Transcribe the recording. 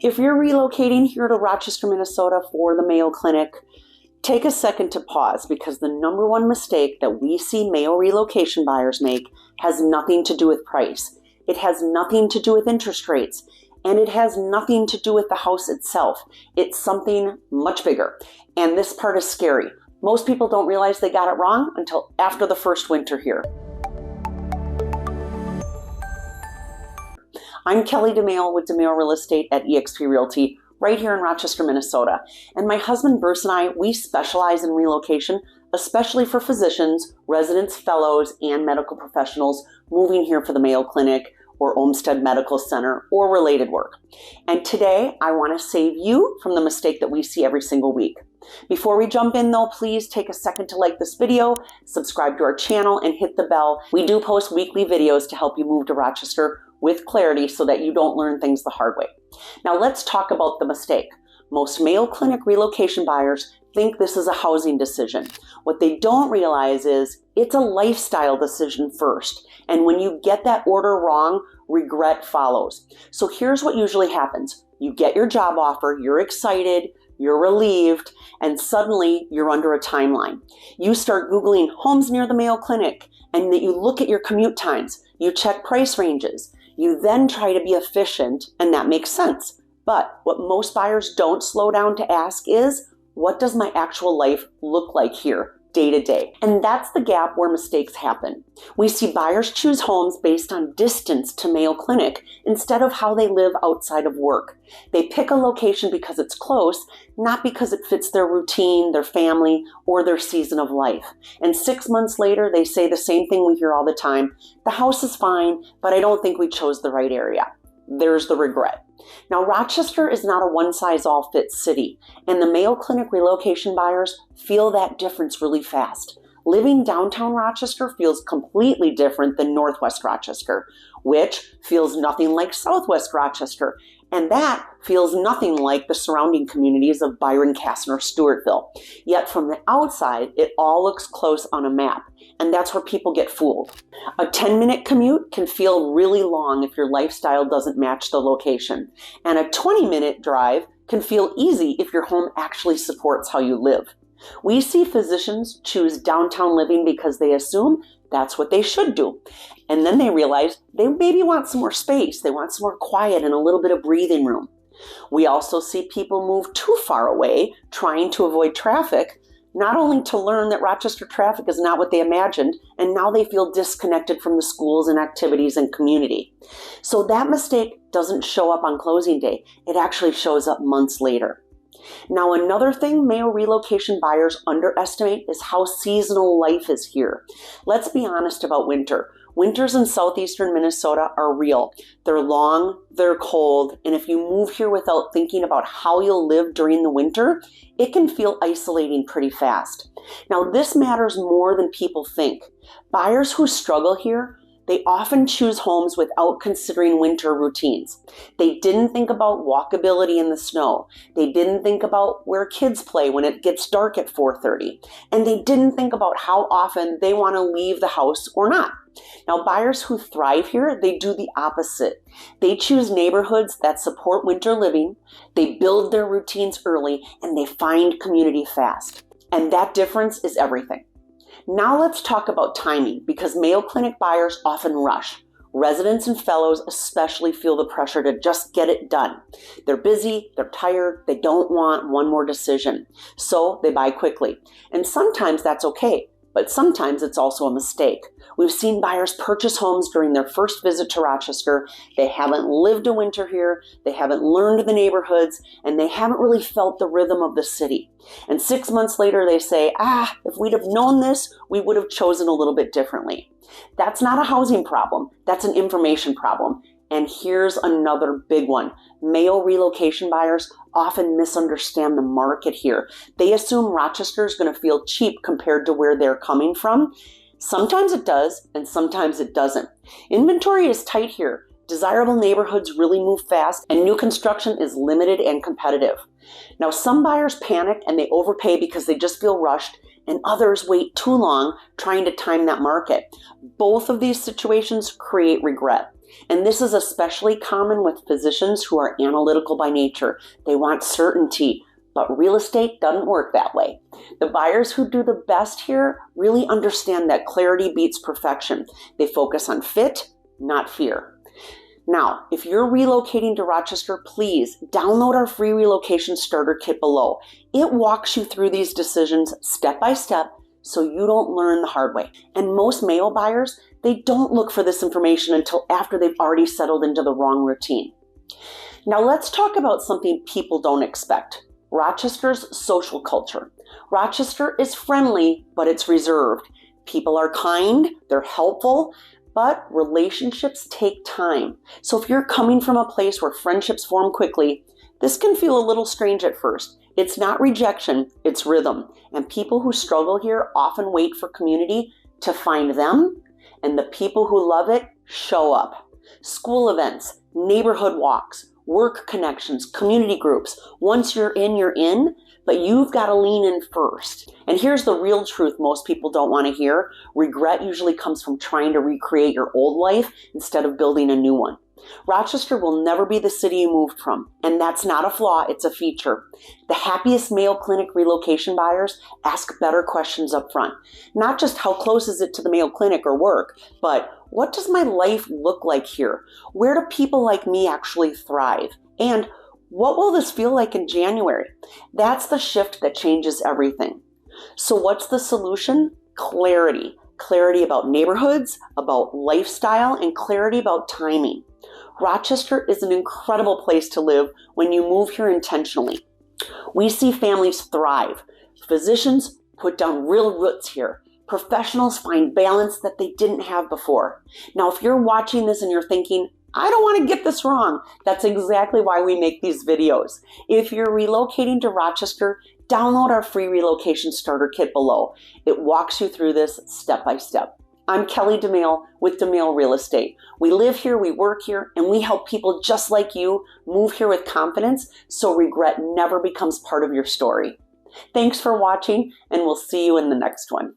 If you're relocating here to Rochester, Minnesota for the Mayo Clinic, take a second to pause, because the number one mistake that we see Mayo relocation buyers make has nothing to do with price. It has nothing to do with interest rates, and it has nothing to do with the house itself. It's something much bigger, and this part is scary. Most people don't realize they got it wrong until after the first winter here. I'm Kelly Domaille with Domaille Real Estate at eXp Realty, right here in Rochester, Minnesota. And my husband Bruce and I, we specialize in relocation, especially for physicians, residents, fellows, and medical professionals moving here for the Mayo Clinic or Olmsted Medical Center or related work. And today I want to save you from the mistake that we see every single week. Before we jump in though, please take a second to like this video, subscribe to our channel, and hit the bell. We do post weekly videos to help you move to Rochester with clarity so that you don't learn things the hard way. Now let's talk about the mistake. Most Mayo Clinic relocation buyers think this is a housing decision. What they don't realize is it's a lifestyle decision first. And when you get that order wrong, regret follows. So here's what usually happens. You get your job offer, you're excited, you're relieved, and suddenly you're under a timeline. You start Googling homes near the Mayo Clinic, and that you look at your commute times, you check price ranges. You then try to be efficient, and that makes sense. But what most buyers don't slow down to ask is, what does my actual life look like here, day to day? And that's the gap where mistakes happen. We see buyers choose homes based on distance to Mayo Clinic instead of how they live outside of work. They pick a location because it's close, not because it fits their routine, their family, or their season of life. And 6 months later, they say the same thing we hear all the time. The house is fine, but I don't think we chose the right area. There's the regret. Now, Rochester is not a one-size-all-fits city, and the Mayo Clinic relocation buyers feel that difference really fast. Living downtown Rochester feels completely different than Northwest Rochester, which feels nothing like Southwest Rochester, and that feels nothing like the surrounding communities of Byron, Cassner, or Stewartville. Yet from the outside, it all looks close on a map, and that's where people get fooled. A 10-minute commute can feel really long if your lifestyle doesn't match the location, and a 20-minute drive can feel easy if your home actually supports how you live. We see physicians choose downtown living because they assume that's what they should do. And then they realize they maybe want some more space. They want some more quiet and a little bit of breathing room. We also see people move too far away, trying to avoid traffic, not only to learn that Rochester traffic is not what they imagined, and now they feel disconnected from the schools and activities and community. So that mistake doesn't show up on closing day. It actually shows up months later. Now, another thing Mayo relocation buyers underestimate is how seasonal life is here. Let's be honest about winter. Winters in southeastern Minnesota are real. They're long, they're cold, and if you move here without thinking about how you'll live during the winter, it can feel isolating pretty fast. Now, this matters more than people think. Buyers who struggle here, they often choose homes without considering winter routines. They didn't think about walkability in the snow. They didn't think about where kids play when it gets dark at 4:30. And they didn't think about how often they want to leave the house or not. Now, buyers who thrive here, they do the opposite. They choose neighborhoods that support winter living, they build their routines early, and they find community fast. And that difference is everything. Now let's talk about timing, because Mayo Clinic buyers often rush. Residents and fellows especially feel the pressure to just get it done. They're busy, they're tired, they don't want one more decision. So they buy quickly. And sometimes that's okay, but sometimes it's also a mistake. We've seen buyers purchase homes during their first visit to Rochester. They haven't lived a winter here, they haven't learned the neighborhoods, and they haven't really felt the rhythm of the city. And 6 months later they say, if we'd have known this, we would have chosen a little bit differently. That's not a housing problem, that's an information problem. And here's another big one. Mayo relocation buyers often misunderstand the market here. They assume Rochester is going to feel cheap compared to where they're coming from. Sometimes it does, and sometimes it doesn't. Inventory is tight here. Desirable neighborhoods really move fast, and new construction is limited and competitive. Now, some buyers panic and they overpay because they just feel rushed, and others wait too long trying to time that market. Both of these situations create regret. And this is especially common with physicians who are analytical by nature. They want certainty, but real estate doesn't work that way. The buyers who do the best here really understand that clarity beats perfection. They focus on fit, not fear. Now, if you're relocating to Rochester, please download our free relocation starter kit below. It walks you through these decisions step by step so you don't learn the hard way. And most Mayo buyers, they don't look for this information until after they've already settled into the wrong routine. Now let's talk about something people don't expect. Rochester's social culture. Rochester is friendly, but it's reserved. People are kind, they're helpful, but relationships take time. So if you're coming from a place where friendships form quickly, this can feel a little strange at first. It's not rejection, it's rhythm. And people who struggle here often wait for community to find them, and the people who love it show up. School events, neighborhood walks, work connections, community groups. Once you're in, but you've got to lean in first. And here's the real truth most people don't want to hear. Regret usually comes from trying to recreate your old life instead of building a new one. Rochester will never be the city you moved from, and that's not a flaw, it's a feature. The happiest Mayo Clinic relocation buyers ask better questions up front. Not just how close is it to the Mayo Clinic or work, but what does my life look like here? Where do people like me actually thrive? And what will this feel like in January? That's the shift that changes everything. So what's the solution? Clarity. Clarity about neighborhoods, about lifestyle, and clarity about timing. Rochester is an incredible place to live when you move here intentionally. We see families thrive. Physicians put down real roots here. Professionals find balance that they didn't have before. Now, if you're watching this and you're thinking, I don't want to get this wrong, that's exactly why we make these videos. If you're relocating to Rochester, download our free relocation starter kit below. It walks you through this step by step. I'm Kelly Domaille with Domaille Real Estate. We live here, we work here, and we help people just like you move here with confidence so regret never becomes part of your story. Thanks for watching, and we'll see you in the next one.